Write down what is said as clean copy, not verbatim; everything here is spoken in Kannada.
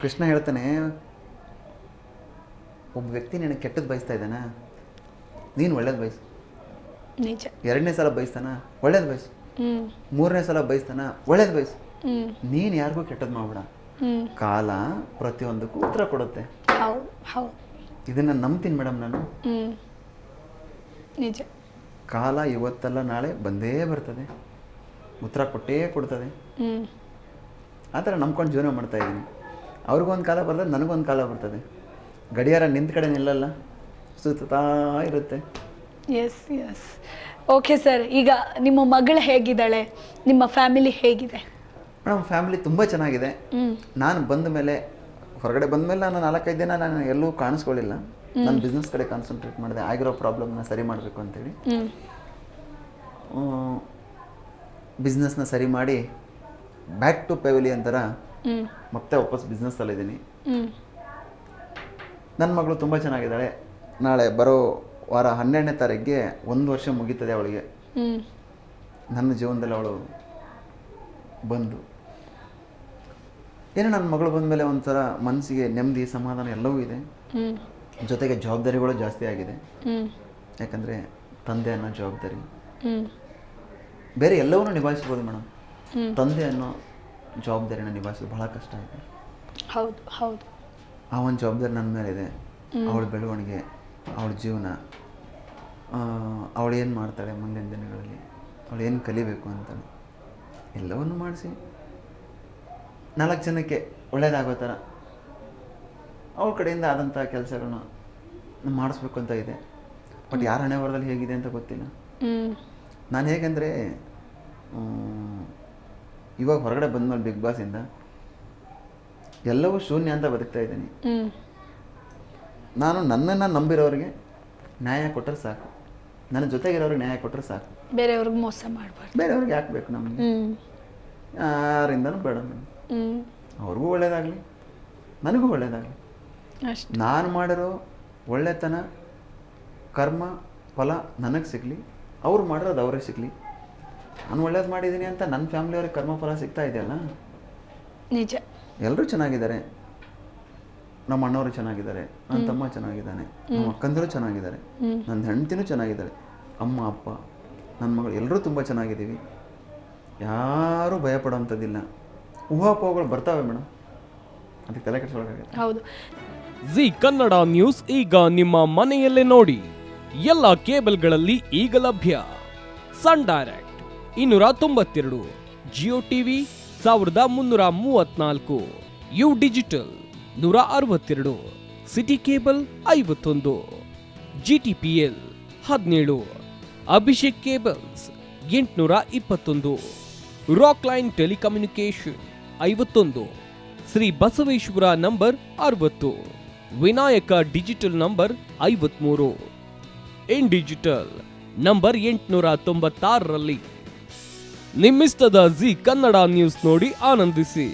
ಕೃಷ್ಣ ಹೇಳ್ತಾನೆ, ಒಬ್ಬ ವ್ಯಕ್ತಿ ನಿನಗೆ ಕೆಟ್ಟದ್ದು ಬಯಸ್ತಾ ಇದ್ದಾನ, ನೀನು ಒಳ್ಳೇದು ಬಯಸು. ನಿಜ. ಎರಡನೇ ಸಲ ಬಯಸ್ತಾನ, ಒಳ್ಳೇದು ಬಯಸು. ಮೂರನೇ ಸಲ ಬಯಸ್ತಾನ, ಒಳ್ಳೇದು ಬಯಸು. ನೀನು ಯಾರಿಗೂ ಕೆಟ್ಟದ್ದು ಮಾಡ್ಬೇಡ. ಕಾಲ ಪ್ರತಿಯೊಂದಕ್ಕೂ ಉತ್ತರ ಕೊಡುತ್ತೆ. ಇದನ್ನ ನಂಬ್ತೀನಿ ಮೇಡಮ್ ನಾನು. ನಿಜ. ಕಾಲ ಇವತ್ತಲ್ಲ ನಾಳೆ ಬಂದೇ ಬರ್ತದೆ, ಉತ್ತರ ಕೊಟ್ಟೇ ಕೊಡ್ತದೆ. ಆ ಥರ ನಂಬ್ಕೊಂಡು ಜೀವನ ಮಾಡ್ತಾ ಇದ್ದೀನಿ. ಅವ್ರಿಗೊಂದು ಕಾಲ ಬರ್ತದೆ, ನನಗೊಂದು ಕಾಲ ಬರ್ತದೆ. ಗಡಿಯಾರ ನಿಂತ ಕಡೆ ನಿಲ್ಲಲ್ಲ, ಸುತ್ತಾ ಇರುತ್ತೆ. S S. ಓಕೆ ಸರ್, ಈಗ ನಿಮ್ಮ ಮಗಳು ಹೇಗಿದ್ದಾಳೆ, ನಿಮ್ಮ ಫ್ಯಾಮಿಲಿ ಹೇಗಿದೆ? ಮೇಡಮ್ ಫ್ಯಾಮಿಲಿ ತುಂಬ ಚೆನ್ನಾಗಿದೆ. ನಾನು ಬಂದ ಮೇಲೆ, ಹೊರಗಡೆ ಬಂದ ಮೇಲೆ ನಾನು 4-5 ದಿನ ನಾನು ಎಲ್ಲೂ ಕಾಣಿಸ್ಕೊಳ್ಳಿಲ್ಲ. ನಾನು ಬಿಸ್ನೆಸ್ ಕಡೆ ಕಾನ್ಸಂಟ್ರೇಟ್ ಮಾಡಿದೆ, ಆಗಿರೋ ಪ್ರಾಬ್ಲಮ್ನ ಸರಿ ಮಾಡಬೇಕು ಅಂತೇಳಿ. ಬಿಸ್ನೆಸ್ನ ಸರಿ ಮಾಡಿ ಬ್ಯಾಕ್ ಟು ಪೆವಿಲಿಯನ್ ಥರ ಮತ್ತೆ ವಾಪಸ್ ಬಿಸ್ನೆಸ್ಸಲ್ಲಿದ್ದೀನಿ. ನನ್ನ ಮಗಳು ತುಂಬ ಚೆನ್ನಾಗಿದ್ದಾಳೆ. ನಾಳೆ ಬರೋ ವಾರ 12ನೇ ತಾರೀಕಿಗೆ 1 ವರ್ಷ ಮುಗೀತದೆ ಅವಳಿಗೆ. ನನ್ನ ಜೀವನದಲ್ಲಿ ಅವಳು ಬಂದು ಏನೋ ನನ್ನ ಮಗಳು ಬಂದ ಮೇಲೆ ಒಂಥರ ಮನಸ್ಸಿಗೆ ನೆಮ್ಮದಿ, ಸಮಾಧಾನ ಎಲ್ಲವೂ ಇದೆ. ಜೊತೆಗೆ ಜವಾಬ್ದಾರಿಗಳು ಜಾಸ್ತಿ ಆಗಿದೆ. ಯಾಕಂದರೆ ತಂದೆ ಅನ್ನೋ ಜವಾಬ್ದಾರಿ, ಬೇರೆ ಎಲ್ಲವನ್ನೂ ನಿಭಾಯಿಸ್ಬೋದು ಮೇಡಮ್. ತಂದೆ ಅನ್ನೋ ಜವಾಬ್ದಾರಿನ ನಿಭಾಯಿಸೋದು ಬಹಳ ಕಷ್ಟ ಇದೆ. ಹೌದು ಹೌದು. ಆ ಒಂದು ಜವಾಬ್ದಾರಿ ನನ್ನ ಮೇಲೆ ಇದೆ. ಅವಳ ಬೆಳವಣಿಗೆ, ಅವಳ ಜೀವನ, ಅವಳು ಏನು ಮಾಡ್ತಾಳೆ ಮುಂದಿನ ದಿನಗಳಲ್ಲಿ, ಅವಳು ಏನು ಕಲಿಬೇಕು ಅಂತ ಎಲ್ಲವನ್ನು ಮಾಡಿಸಿ 4 ಜನಕ್ಕೆ ಒಳ್ಳೆಯದಾಗೋ ಥರ ಅವಳ ಕಡೆಯಿಂದ ಆದಂಥ ಕೆಲಸಗಳನ್ನ ಮಾಡಿಸ್ಬೇಕು ಅಂತ ಇದೆ. ಬಟ್ ಯಾರ ಹಣೆ ಬರದಲ್ಲಿ ಹೇಗಿದೆ ಅಂತ ಗೊತ್ತಿಲ್ಲ. ನಾನು ಹೇಗೆಂದರೆ, ಇವಾಗ ಹೊರಗಡೆ ಬಂದ್ಮೇಲೆ ಬಿಗ್ ಬಾಸಿಂದ ಎಲ್ಲವೂ ಶೂನ್ಯ ಅಂತ ಬದುಕ್ತಾ ಇದ್ದೀನಿ. ನಾನು ನನ್ನನ್ನು ನಂಬಿರೋರಿಗೆ ನ್ಯಾಯ ಕೊಟ್ಟರೆ ಸಾಕು, ನನ್ನ ಜೊತೆಗಿರೋರಿಗೆ ನ್ಯಾಯ ಕೊಟ್ಟರೆ ಸಾಕು. ಬೇರೆಯವ್ರಿಗೆ ಮೋಸ ಮಾಡಬಾರ್ದು. ಬೇರೆಯವ್ರಿಗೆ ಯಾಕೆ ಬೇಕು ನಮಗೆ? ಯಾರಿಂದನೂ ಬೇಡ. ಅವ್ರಿಗೂ ಒಳ್ಳೇದಾಗಲಿ, ನನಗೂ ಒಳ್ಳೇದಾಗಲಿ. ನಾನು ಮಾಡಿರೋ ಒಳ್ಳೆತನ, ಕರ್ಮ ಫಲ ನನಗೆ ಸಿಗಲಿ, ಅವ್ರು ಮಾಡಿರೋದು ಅವ್ರಿಗೆ ಸಿಗಲಿ. ನಾನು ಒಳ್ಳೇದು ಮಾಡಿದ್ದೀನಿ ಅಂತ ನನ್ನ ಫ್ಯಾಮಿಲಿಯವ್ರಿಗೆ ಕರ್ಮ ಫಲ ಸಿಗ್ತಾ ಇದೆಯಲ್ಲ. ನಿಜ. ಎಲ್ಲರೂ ಚೆನ್ನಾಗಿದ್ದಾರೆ. ನಮ್ಮ ಅಣ್ಣವರು ಚೆನ್ನಾಗಿದ್ದಾರೆ, ನನ್ನ ತಮ್ಮ ಚೆನ್ನಾಗಿದ್ದಾನೆ, ನಮ್ಮ ಅಕ್ಕಂದಿರು ಚೆನ್ನಾಗಿದ್ದಾರೆ, ನನ್ನ ಹೆಂಡತಿನೂ ಚೆನ್ನಾಗಿದ್ದಾರೆ, ಅಮ್ಮ ಅಪ್ಪ ನನ್ನ ಮಗಳು ಎಲ್ಲರೂ ತುಂಬ ಚೆನ್ನಾಗಿದ್ದೀವಿ. ಯಾರೂ ಭಯಪಡೋವಂಥದ್ದಿಲ್ಲ. ಊಹಾಪೋಹಗಳು ಬರ್ತಾವೆ ಮೇಡಮ್, ಅದಕ್ಕೆ ತಲೆ ಕೆಡಿಸ್ಕೊಳ್ಳೋಕ್ಕಾಗಲ್ಲ. ಹೌದು. ಜಿ ಕನ್ನಡ ನ್ಯೂಸ್ ಈಗ ನಿಮ್ಮ ಮನೆಯಲ್ಲೇ ನೋಡಿ. ಎಲ್ಲ ಕೇಬಲ್ಗಳಲ್ಲಿ ಈಗ ಲಭ್ಯ. Sun Direct 292, Jio TV 1334, U digital 162, City Cable 51, GTPL 17, Abhishek cables 821, Rock Line telecommunication 51, Shri Basaveshwara number 60, Vinayaka digital number 53, in digital number 896ರಲ್ಲಿ. ನಿಮ್ಮಿಸ್ತದ ಜಿ ಕನ್ನಡ ನ್ಯೂಸ್ ನೋಡಿ ಆನಂದಿಸಿ.